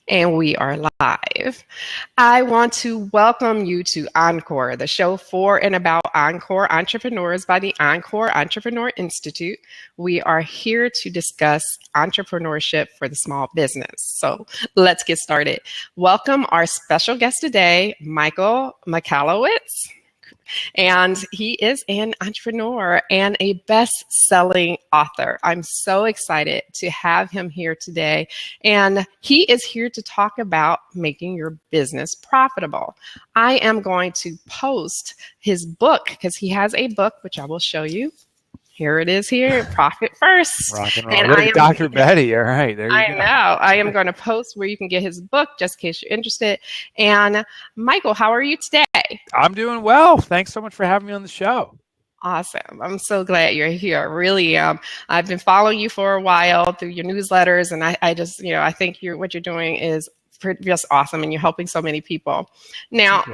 And we are live. I want to welcome you to Encore, the show for and about Encore entrepreneurs by the Encore Entrepreneur Institute. We are here to discuss entrepreneurship for the small business. So let's get started. Welcome our special guest today, Michael Michalowicz. And he is an entrepreneur and a best-selling author. I'm so excited to have him here today. And he is here to talk about making your business profitable. I am going to post his book because he has a book, which I will show you. Here it is here, Profit First. Rock and roll. And I am, Dr. Betty. All right, there you go. I know. I am going to post where you can get his book just in case you're interested. And Michael, how are you today? I'm doing well. Thanks so much for having me on the show. Awesome. I'm so glad you're here. Really, I've been following you for a while through your newsletters, and I just, I think what you're doing is just awesome, and you're helping so many people. Now,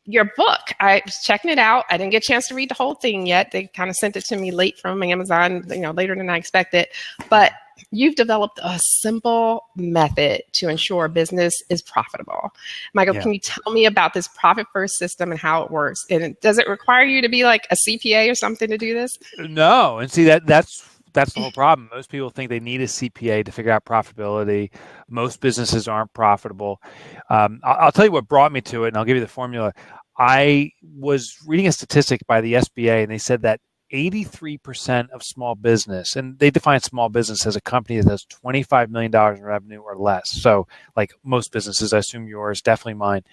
your book, I was checking it out. I didn't get a chance to read the whole thing yet. They kind of sent it to me late from Amazon, later than I expected. But you've developed a simple method to ensure business is profitable. Michael, Can you tell me about this Profit First system and how it works? And does it require you to be like a CPA or something to do this? No. And see, that's the whole problem. Most people think they need a CPA to figure out profitability. Most businesses aren't profitable. I'll tell you what brought me to it, and I'll give you the formula. I was reading a statistic by the SBA, and they said that 83% of small business, and they define small business as a company that does $25 million in revenue or less. So like most businesses, I assume yours, definitely mine.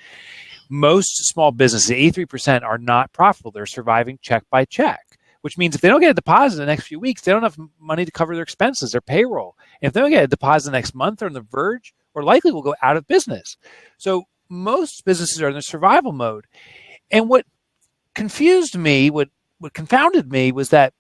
Most small businesses, 83% are not profitable. They're surviving check by check, which means if they don't get a deposit in the next few weeks, they don't have money to cover their expenses, their payroll. And if they don't get a deposit the next month, they're on the verge or likely will go out of business. So most businesses are in the survival mode. And what confused me, what confounded me was that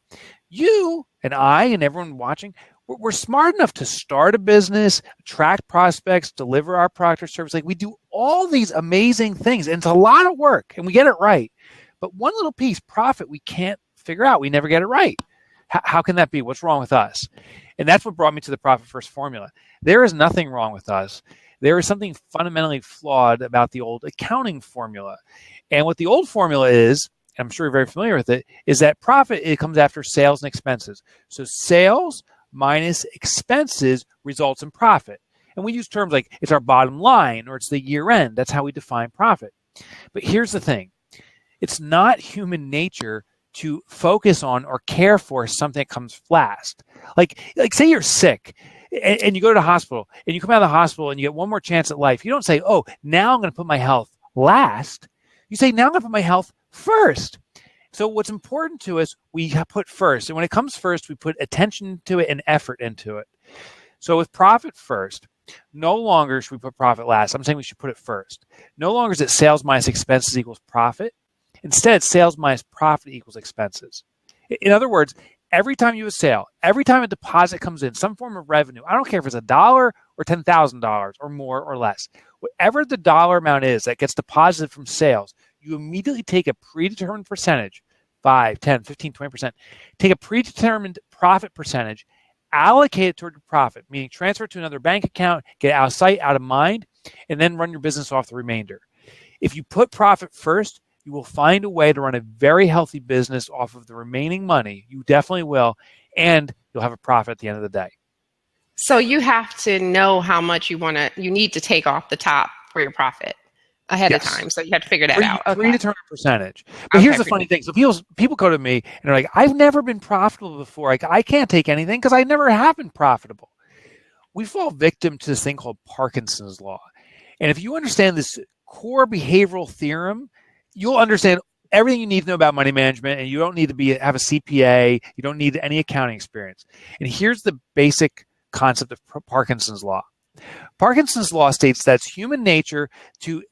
you and I and everyone watching, we're smart enough to start a business, attract prospects, deliver our product or service. Like we do all these amazing things, and it's a lot of work, and we get it right. But one little piece, profit, we can't figure out. We never get it right. How can that be? What's wrong with us? And that's what brought me to the Profit First formula. There is nothing wrong with us. There is something fundamentally flawed about the old accounting formula. And what the old formula is, I'm sure you're very familiar with it, is that profit, it comes after sales and expenses. So sales minus expenses results in profit. And we use terms like it's our bottom line or it's the year end. That's how we define profit. But here's the thing. It's not human nature to focus on or care for something that comes last. Like say you're sick and you go to the hospital and you come out of the hospital and you get one more chance at life. You don't say, oh, now I'm going to put my health last. You say, now I'm going to put my health first. So what's important to us, we put first. And when it comes first, we put attention to it and effort into it. So with Profit First, no longer should we put profit last. I'm saying we should put it first. No longer is it sales minus expenses equals profit. Instead, sales minus profit equals expenses. In other words, every time you have a sale, every time a deposit comes in, some form of revenue, I don't care if it's $1 or $10,000 or more or less, whatever the dollar amount is that gets deposited from sales, you immediately take a predetermined percentage, 5, 10, 15, 20%, take a predetermined profit percentage, allocate it toward your profit, meaning transfer it to another bank account, get it out of sight, out of mind, and then run your business off the remainder. If you put profit first, you will find a way to run a very healthy business off of the remaining money. You definitely will, and you'll have a profit at the end of the day. So you have to know how much you need to take off the top for your profit ahead of time. So you have to figure that out. Okay. Predetermined percentage. But here's the funny thing. So people go to me and they're like, I've never been profitable before. Like, I can't take anything because I never have been profitable. We fall victim to this thing called Parkinson's law. And if you understand this core behavioral theorem, you'll understand everything you need to know about money management, and you don't need to have a CPA. You don't need any accounting experience. And here's the basic concept of Parkinson's law. Parkinson's law states that it's human nature to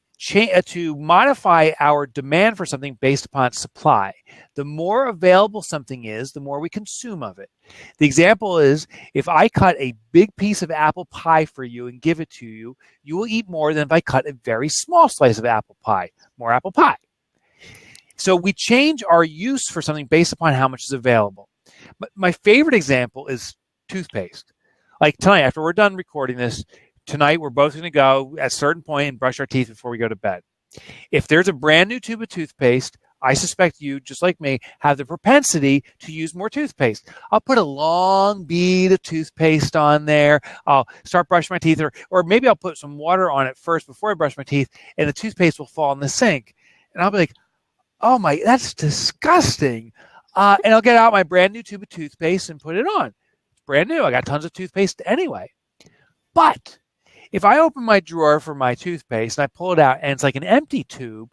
modify our demand for something based upon supply. The more available something is, the more we consume of it. The example is, if I cut a big piece of apple pie for you and give it to you, you will eat more than if I cut a very small slice of apple pie. More apple pie. So we change our use for something based upon how much is available. But my favorite example is toothpaste. Like tonight, after we're done recording this, tonight we're both going to go at a certain point and brush our teeth before we go to bed. If there's a brand new tube of toothpaste, I suspect you, just like me, have the propensity to use more toothpaste. I'll put a long bead of toothpaste on there. I'll start brushing my teeth, or maybe I'll put some water on it first before I brush my teeth, and the toothpaste will fall in the sink. And I'll be like, oh my, that's disgusting. And I'll get out my brand new tube of toothpaste and put it on. It's brand new. I got tons of toothpaste anyway. But if I open my drawer for my toothpaste and I pull it out and it's like an empty tube,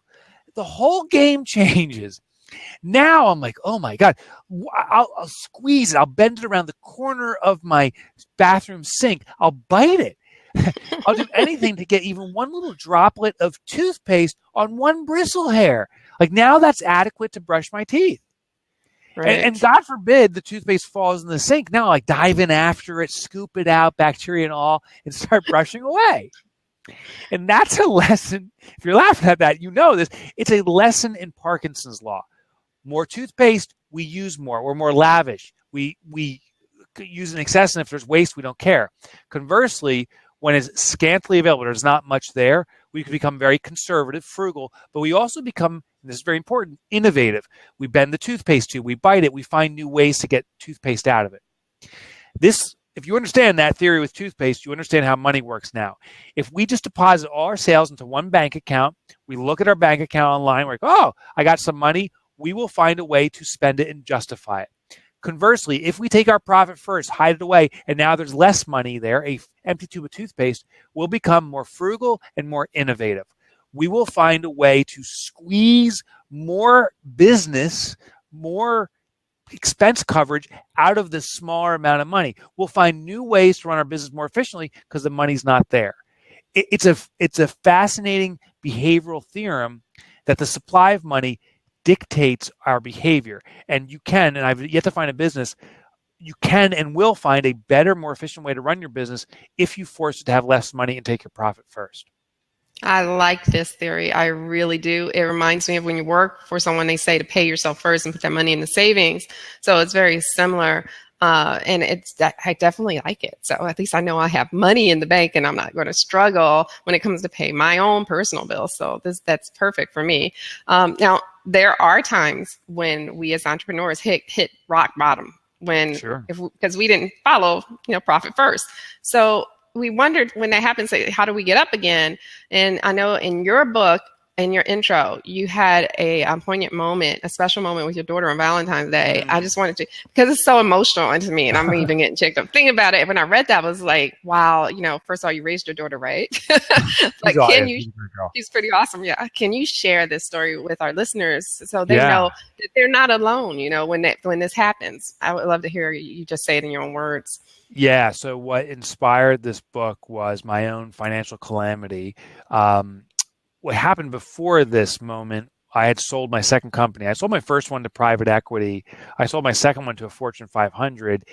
the whole game changes. Now I'm like, oh my God, I'll squeeze it. I'll bend it around the corner of my bathroom sink. I'll bite it. I'll do anything to get even one little droplet of toothpaste on one bristle hair. Like now that's adequate to brush my teeth. Right. And God forbid the toothpaste falls in the sink. Now I dive in after it, scoop it out, bacteria and all, and start brushing away. And that's a lesson. If you're laughing at that, you know this. It's a lesson in Parkinson's law. More toothpaste, we use more. We're more lavish. We use in excess, and if there's waste, we don't care. Conversely, when it's scantily available, there's not much there, we can become very conservative, frugal, but we also become, and this is very important, innovative. We bend the toothpaste tube, we bite it, we find new ways to get toothpaste out of it. This, if you understand that theory with toothpaste, you understand how money works now. If we just deposit all our sales into one bank account, we look at our bank account online, we're like, oh, I got some money, we will find a way to spend it and justify it. Conversely, if we take our profit first, hide it away, and now there's less money there, a empty tube of toothpaste, we'll become more frugal and more innovative. We will find a way to squeeze more business, more expense coverage out of the smaller amount of money. We'll find new ways to run our business more efficiently because the money's not there. It's a fascinating behavioral theorem that the supply of money dictates our behavior. And you can, and I've yet to find a business, you can and will find a better, more efficient way to run your business if you force it to have less money and take your profit first. I like this theory. I really do. It reminds me of when you work for someone, they say to pay yourself first and put that money in the savings. So it's very similar. And I definitely like it. So at least I know I have money in the bank and I'm not going to struggle when it comes to pay my own personal bills. So that's perfect for me. Now, there are times when we as entrepreneurs hit rock bottom because we didn't follow, profit first. So we wondered when that happens, how do we get up again? And I know in your book, in your intro, you had a poignant moment, a special moment with your daughter on Valentine's Day. I just wanted to, because it's so emotional to me, and I'm even getting checked up thinking about it. When I read that, I was like, wow, first of all, you raised your daughter right. Like, she's pretty awesome. Yeah. Can you share this story with our listeners so they know that they're not alone, when this happens? I would love to hear you just say it in your own words. Yeah. So what inspired this book was my own financial calamity. What happened before this moment, I had sold my second company. I sold my first one to private equity. I sold my second one to a Fortune 500.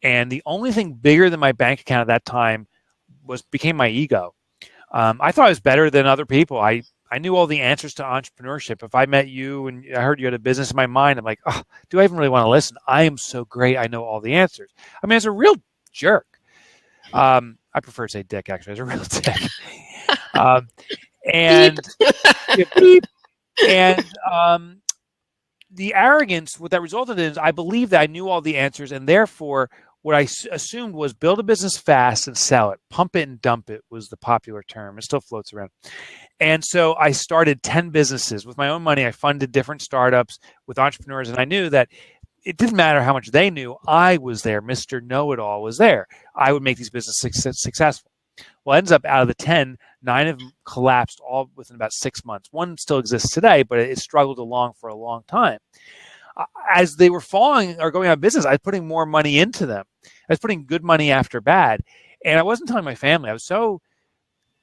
And the only thing bigger than my bank account at that time became my ego. I thought I was better than other people. I knew all the answers to entrepreneurship. If I met you and I heard you had a business in my mind, I'm like, oh, do I even really want to listen? I am so great. I know all the answers. I mean, it's a real jerk. I prefer to say dick, actually. It's a real dick. And the arrogance, what that resulted in is I believed that I knew all the answers, and therefore what I assumed was build a business fast and sell it. Pump it and dump it was the popular term. It still floats around. And so I started 10 businesses. With my own money, I funded different startups with entrepreneurs, and I knew that it didn't matter how much they knew. I was there. Mr. Know-It-All was there. I would make these businesses successful. Well, it ends up out of the 10, 9 of them collapsed all within about 6 months. One still exists today, but it struggled along for a long time. As they were falling or going out of business, I was putting more money into them. I was putting good money after bad. And I wasn't telling my family. I was so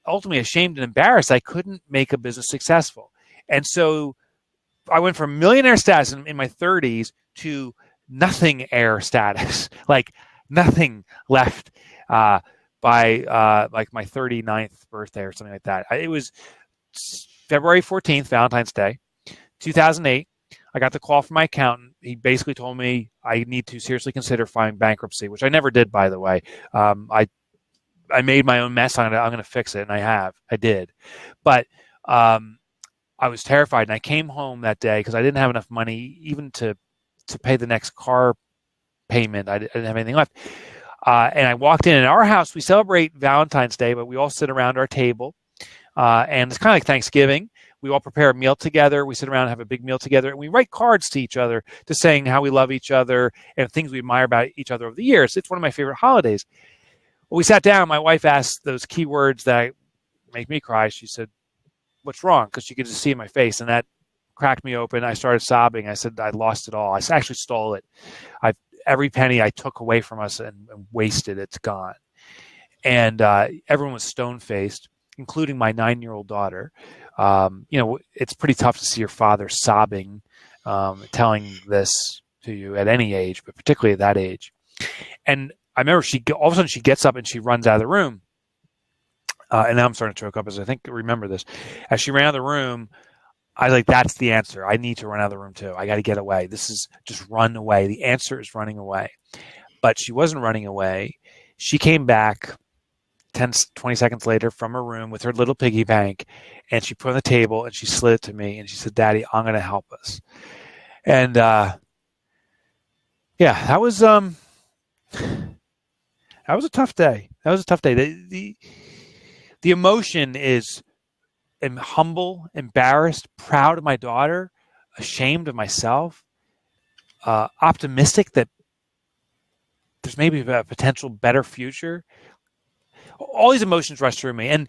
ultimately ashamed and embarrassed I couldn't make a business successful. And so I went from millionaire status in my 30s to nothing-air status, like nothing left by like my 39th birthday or something like that. It was February 14th, Valentine's Day, 2008. I got the call from my accountant. He basically told me I need to seriously consider filing bankruptcy, which I never did, by the way. I I made my own mess. I'm going to fix it. And I did. But I was terrified. And I came home that day because I didn't have enough money even to pay the next car payment. I didn't have anything left. And I walked in our house. We celebrate Valentine's Day, but we all sit around our table. And it's kind of like Thanksgiving. We all prepare a meal together. We sit around and have a big meal together. And we write cards to each other just saying how we love each other and things we admire about each other over the years. It's one of my favorite holidays. When we sat down, my wife asked those key words that make me cry. She said, "What's wrong?" Because she could just see in my face. And that cracked me open. I started sobbing. I said, I lost it all. I actually stole it. Every penny I took away from us and wasted, it's gone. And everyone was stone-faced, including my 9-year-old daughter. It's pretty tough to see your father sobbing, telling this to you at any age, but particularly at that age. And I remember all of a sudden she gets up and she runs out of the room. And now I'm starting to choke up as I remember this. As she ran out of the room, I was like, that's the answer. I need to run out of the room too. I got to get away. This is just run away. The answer is running away. But she wasn't running away. She came back 10, 20 seconds later from her room with her little piggy bank, and she put it on the table and she slid it to me and she said, "Daddy, I'm going to help us." And that was a tough day. That was a tough day. The emotion is, I'm humble, embarrassed, proud of my daughter, ashamed of myself, optimistic that there's maybe a potential better future. All these emotions rush through me. And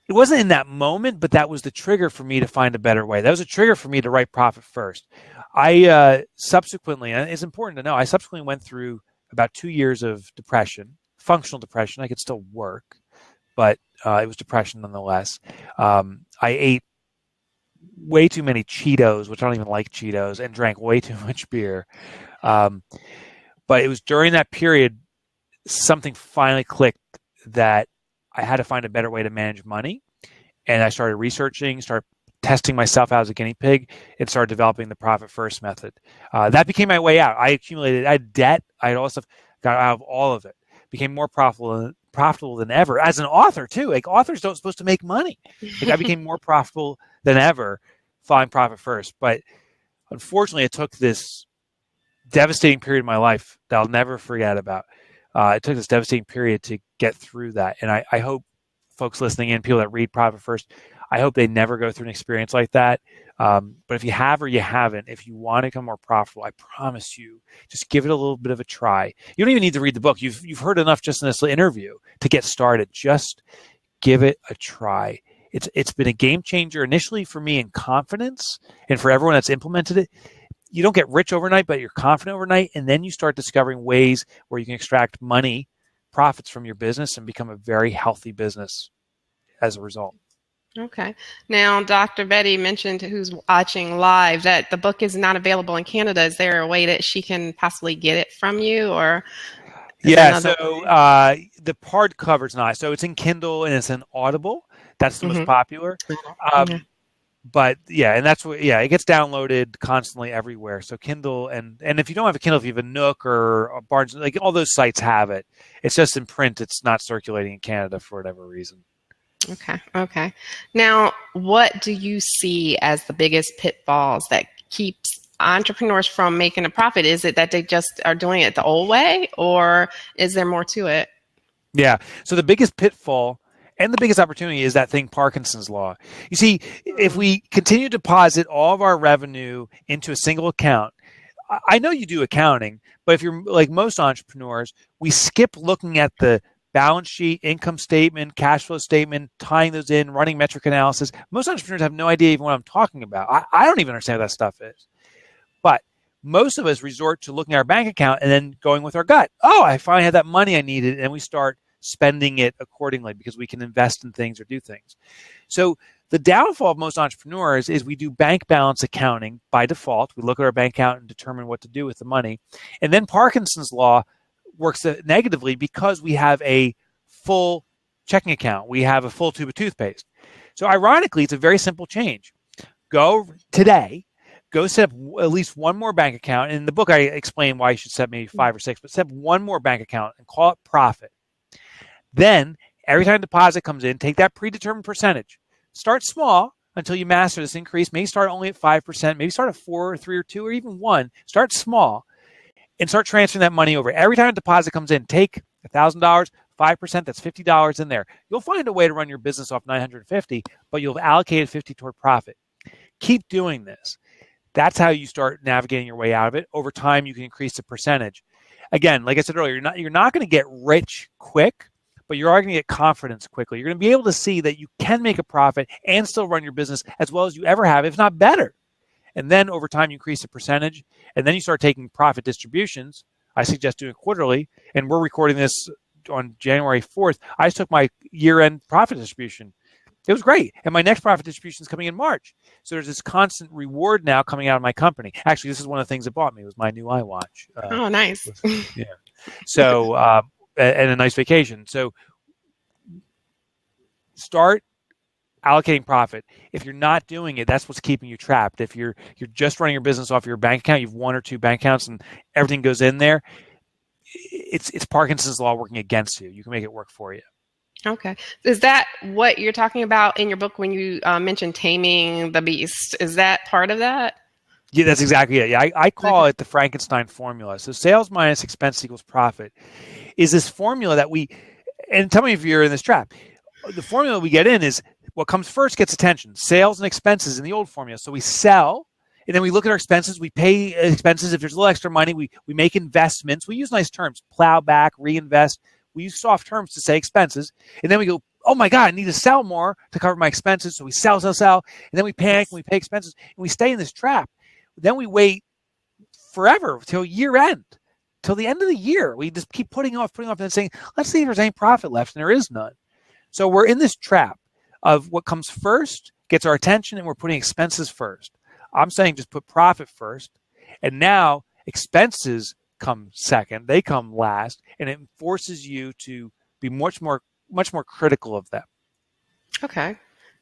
it wasn't in that moment, but that was the trigger for me to find a better way. That was a trigger for me to write Profit First. I subsequently, and it's important to know, I subsequently went through about 2 years of depression, functional depression. I could still work, but it was depression nonetheless. I ate way too many Cheetos, which I don't even like Cheetos, and drank way too much beer. But it was during that period, something finally clicked that I had to find a better way to manage money. And I started researching, started testing myself out as a guinea pig, and started developing the Profit First method. That became my way out. I had debt, I had all this stuff, got out of all of it, became more profitable than ever as an author too. Like, authors don't supposed to make money. Like, I became more profitable than ever following Profit First. But unfortunately, it took this devastating period of my life that I'll never forget about. It took this devastating period to get through that. And I hope folks listening in, people that read Profit First, I hope they never go through an experience like that. But if you have or you haven't, if you want to become more profitable, I promise you, just give it a little bit of a try. You don't even need to read the book. You've heard enough just in this interview to get started. Just give it a try. It's been a game changer initially for me in confidence, and for everyone that's implemented it. You don't get rich overnight, but you're confident overnight, and then you start discovering ways where you can extract money, profits from your business, and become a very healthy business as a result. Okay. Now, Dr. Betty mentioned, who's watching live, that the book is not available in Canada. Is there a way that she can possibly get it from you, or? Yeah, so the hardcover is not. So it's in Kindle and it's in Audible. That's the most popular. But yeah, and that's what, it gets downloaded constantly everywhere. So Kindle, and if you don't have a Kindle, if you have a Nook or a Barnes, like all those sites have it. It's just in print. It's not circulating in Canada for whatever reason. Okay. Now, what do you see as the biggest pitfalls that keeps entrepreneurs from making a profit? Is it that they just are doing it the old way, or is there more to it? Yeah. So the biggest pitfall and the biggest opportunity is that thing, Parkinson's law. You see, if we continue to deposit all of our revenue into a single account, I know you do accounting, but if you're like most entrepreneurs, we skip looking at the balance sheet, income statement, cash flow statement, tying those in, running metric analysis. Most entrepreneurs have no idea even what I'm talking about. I don't even understand what that stuff is. But most of us resort to looking at our bank account and then going with our gut. Oh, I finally had that money I needed. And we start spending it accordingly because we can invest in things or do things. So the downfall of most entrepreneurs is we do bank balance accounting by default. We look at our bank account and determine what to do with the money. And then Parkinson's law works negatively because we have a full checking account. We have a full tube of toothpaste. So ironically, it's a very simple change. Go today, go set up at least one more bank account. In the book, I explain why you should set maybe 5 or 6, but set up one more bank account and call it Profit. Then every time a deposit comes in, take that predetermined percentage. Start small until you master this increase. Maybe start only at 5%, maybe start at 4 or 3 or 2 or even 1. Start small and start transferring that money over. Every time a deposit comes in, take $1,000, 5%, that's $50 in there. You'll find a way to run your business off $950, but you'll have allocated $50 toward profit. Keep doing this. That's how you start navigating your way out of it. Over time, you can increase the percentage. Again, like I said earlier, you're not going to get rich quick, but you are going to get confidence quickly. You're going to be able to see that you can make a profit and still run your business as well as you ever have, if not better. And then over time, you increase the percentage, and then you start taking profit distributions. I suggest doing it quarterly, and we're recording this on January 4th. I just took my year-end profit distribution. It was great. And my next profit distribution is coming in March. So there's this constant reward now coming out of my company. Actually, this is one of the things that bought me was my new iWatch. Oh, nice. Yeah. So, and a nice vacation. So start allocating profit. If you're not doing it, that's what's keeping you trapped. If you're just running your business off your bank account, you have 1 or 2 bank accounts and everything goes in there, it's Parkinson's law working against you. You can make it work for you. Okay. Is that what you're talking about in your book when you mentioned taming the beast? Is that part of that? Yeah, that's exactly it. Yeah, I call it the Frankenstein formula. So sales minus expense equals profit is this formula that and tell me if you're in this trap. The formula we get in is what comes first gets attention. Sales and expenses in the old formula. So we sell, and then we look at our expenses. We pay expenses. If there's a little extra money, we make investments. We use nice terms, plow back, reinvest. We use soft terms to say expenses. And then we go, oh my God, I need to sell more to cover my expenses. So we sell. And then we panic and we pay expenses. And we stay in this trap. Then we wait forever till year end, till the end of the year. We just keep putting off and saying, let's see if there's any profit left. And there is none. So we're in this trap of what comes first gets our attention and we're putting expenses first. I'm saying just put profit first. And now expenses come second, they come last, and it forces you to be much more critical of them. Okay.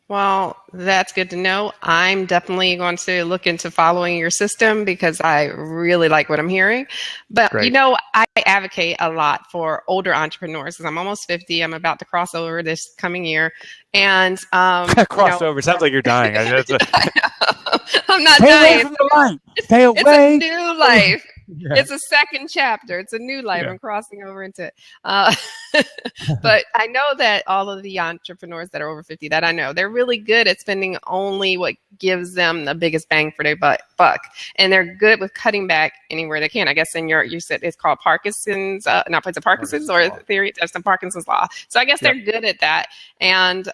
Well, that's good to know. I'm definitely going to look into following your system because I really like what I'm hearing. But, Great. I advocate a lot for older entrepreneurs because I'm almost 50. I'm about to cross over this coming year. And crossover. Sounds like you're dying. I'm not Stay dying. away from the light. Stay away. It's a new life. Yeah. It's a second chapter. It's a new life. Yeah. I'm crossing over into it. But I know that all of the entrepreneurs that are over 50 that I know, they're really good at spending only what gives them the biggest bang for their buck. And they're good with cutting back anywhere they can. I guess you said it's called Parkinson's, Parkinson's or theory, that's the Parkinson's law. So I guess they're good at that. And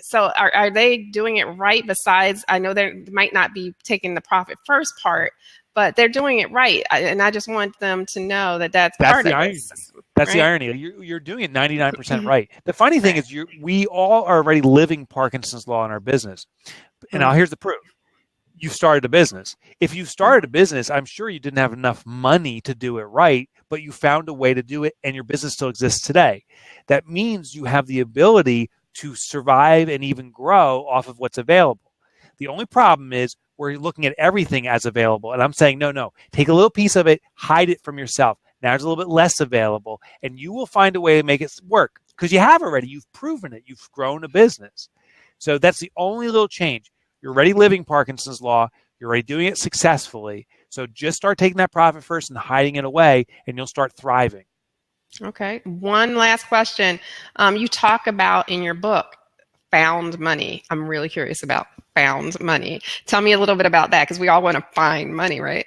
so are they doing it right? Besides, I know they might not be taking the profit first part, but they're doing it right. And I just want them to know that that's part of it. That's the irony. You're doing it 99% right. The funny thing is we all are already living Parkinson's law in our business. And now here's the proof. You started a business. If you started a business, I'm sure you didn't have enough money to do it right, but you found a way to do it and your business still exists today. That means you have the ability to survive and even grow off of what's available. The only problem is we're looking at everything as available. And I'm saying, no, take a little piece of it, hide it from yourself. Now there's a little bit less available and you will find a way to make it work because you have already. You've proven it. You've grown a business. So that's the only little change. You're already living Parkinson's law. You're already doing it successfully. So just start taking that profit first and hiding it away and you'll start thriving. Okay. One last question. You talk about in your book, found money. I'm really curious about found money. Tell me a little bit about that because we all want to find money, right?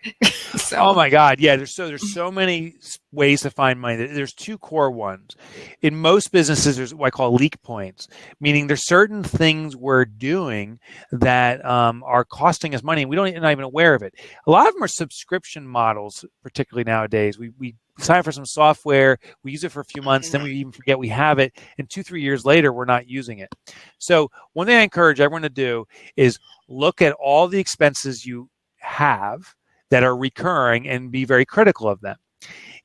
Oh my God. Yeah. There's so many ways to find money. There's 2 core ones. In most businesses, there's what I call leak points, meaning there's certain things we're doing that are costing us money and we're not even aware of it. A lot of them are subscription models, particularly nowadays. We sign up for some software, we use it for a few months, then we even forget we have it, and 2-3 years later, we're not using it. So one thing I encourage everyone to do is look at all the expenses you have that are recurring and be very critical of them.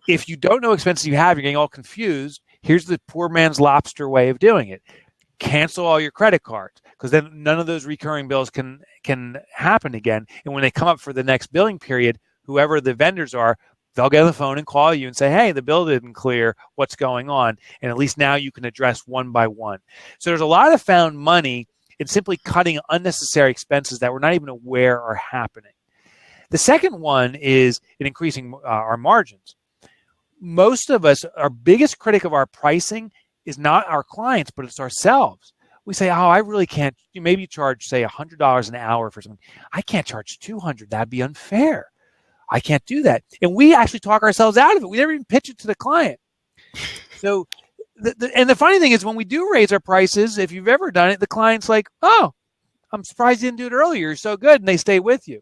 If you don't know expenses you have, you're getting all confused, here's the poor man's lobster way of doing it. Cancel all your credit cards because then none of those recurring bills can happen again. And when they come up for the next billing period, whoever the vendors are, they'll get on the phone and call you and say, hey, the bill didn't clear. What's going on? And at least now you can address one by one. So there's a lot of found money in simply cutting unnecessary expenses that we're not even aware are happening. The second one is in increasing our margins. Most of us, our biggest critic of our pricing is not our clients, but it's ourselves. We say, oh, I really can't. Maybe you charge, say, $100 an hour for something. I can't charge $200. That'd be unfair. I can't do that. And we actually talk ourselves out of it. We never even pitch it to the client. So, and the funny thing is when we do raise our prices, if you've ever done it, the client's like, oh, I'm surprised you didn't do it earlier. You're so good. And they stay with you.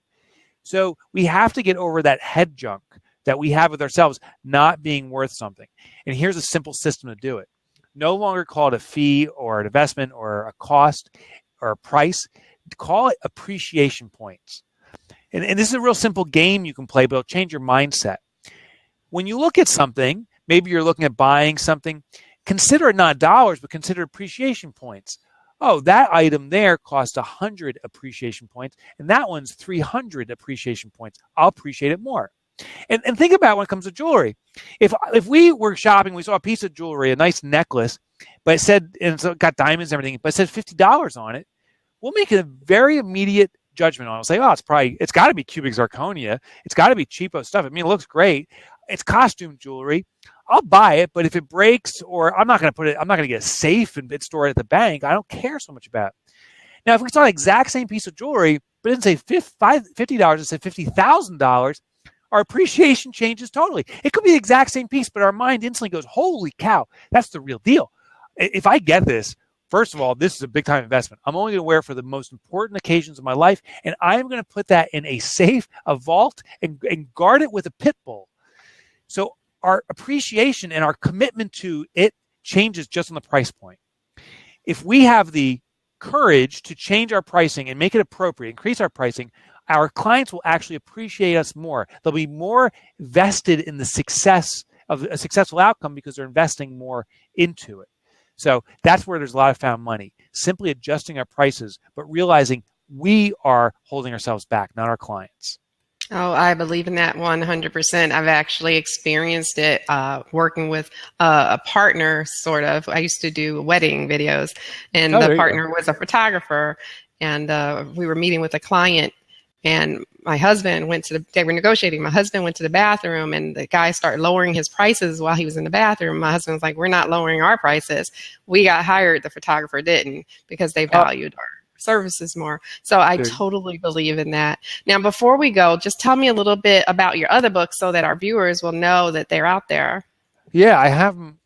So we have to get over that head junk that we have with ourselves not being worth something. And here's a simple system to do it. No longer call it a fee or an investment or a cost or a price. Call it appreciation points. And this is a real simple game you can play, but it'll change your mindset. When you look at something, maybe you're looking at buying something, consider it not dollars, but consider appreciation points. Oh, that item there cost 100 appreciation points, and that one's 300 appreciation points. I'll appreciate it more. And think about when it comes to jewelry. If we were shopping, we saw a piece of jewelry, a nice necklace, but it said, and it's got diamonds and everything, but it said $50 on it, we'll make it a very immediate judgment on it. We'll say, oh, it's got to be cubic zirconia. It's got to be cheapo stuff. I mean, it looks great. It's costume jewelry. I'll buy it, but if it breaks, or I'm not going to get a safe and store it at the bank. I don't care so much about it. Now, if we saw the exact same piece of jewelry, but it didn't say $50, it said $50,000, our appreciation changes totally. It could be the exact same piece, but our mind instantly goes, holy cow, that's the real deal. If I get this, first of all, this is a big time investment. I'm only going to wear it for the most important occasions of my life, and I'm going to put that in a safe, a vault, and guard it with a pit bull. So our appreciation and our commitment to it changes just on the price point. If we have the courage to change our pricing and make it appropriate, increase our pricing, our clients will actually appreciate us more. They'll be more vested in the success of a successful outcome because they're investing more into it. So that's where there's a lot of found money. Simply adjusting our prices, but realizing we are holding ourselves back, not our clients. Oh, I believe in that 100%. I've actually experienced it working with a partner, sort of. I used to do wedding videos, and the partner was a photographer, and we were meeting with a client, and my husband they were negotiating. My husband went to the bathroom, and the guy started lowering his prices while he was in the bathroom. My husband was like, we're not lowering our prices. We got hired. The photographer didn't, because they valued our services more. So I totally believe in that. Now, before we go, just tell me a little bit about your other books so that our viewers will know that they're out there. Yeah, I have them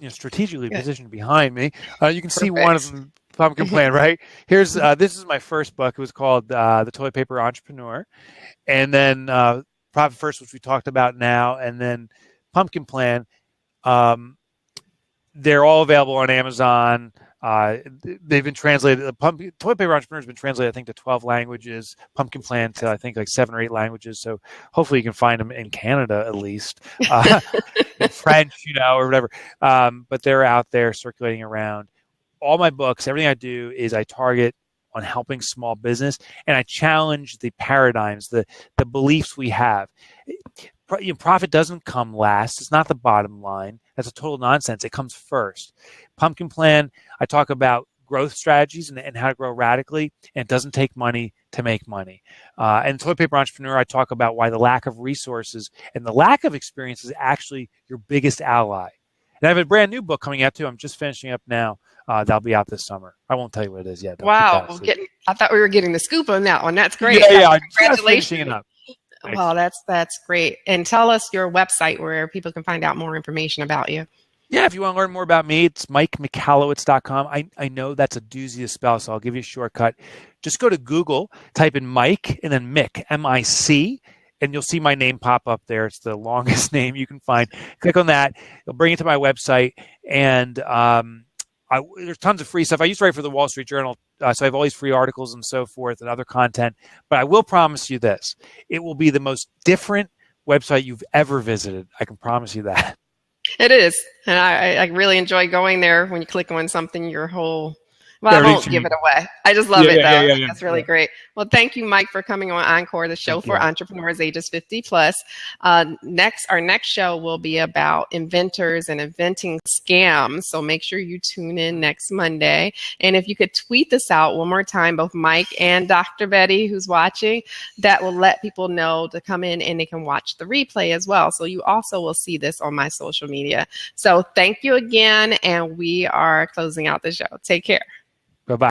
strategically positioned behind me. You can see one of them, Pumpkin Plan, right? Here's this is my first book. It was called The Toilet Paper Entrepreneur. And then Profit First, which we talked about now, and then Pumpkin Plan. They're all available on Amazon. They've been translated. Toilet Paper Entrepreneur has been translated, I think, to 12 languages. Pumpkin Plan to, I think, like 7 or 8 languages. So hopefully you can find them in Canada at least, in French, or whatever. But they're out there circulating around. All my books, everything I do is I target on helping small business, and I challenge the paradigms, the beliefs we have. Profit doesn't come last. It's not the bottom line. That's a total nonsense. It comes first. Pumpkin Plan, I talk about growth strategies and how to grow radically, and it doesn't take money to make money. And Toilet Paper Entrepreneur, I talk about why the lack of resources and the lack of experience is actually your biggest ally. And I have a brand new book coming out too. I'm just finishing up now. That'll be out this summer. I won't tell you what it is yet. Wow. I thought we were getting the scoop on that one. That's great. Yeah. Congratulations. Well, that's great. And tell us your website where people can find out more information about you. Yeah, if you want to learn more about me, it's MikeMichalowicz.com. I know that's a doozy to spell, so I'll give you a shortcut. Just go to Google, type in Mike and then Mick, M-I-C, and you'll see my name pop up there. It's the longest name you can find. Click on that. It'll bring you to my website, and there's tons of free stuff. I used to write for the Wall Street Journal, so I have all these free articles and so forth and other content. But I will promise you this. It will be the most different website you've ever visited. I can promise you that. It is. And I really enjoy going there. When you click on something, your whole Well, I won't give it away. I just love it, though. I think that's really great. Well, thank you, Mike, for coming on Encore, the show for entrepreneurs ages 50 plus. Our next show will be about inventors and inventing scams. So make sure you tune in next Monday. And if you could tweet this out one more time, both Mike and Dr. Betty, who's watching, that will let people know to come in and they can watch the replay as well. So you also will see this on my social media. So thank you again. And we are closing out the show. Take care.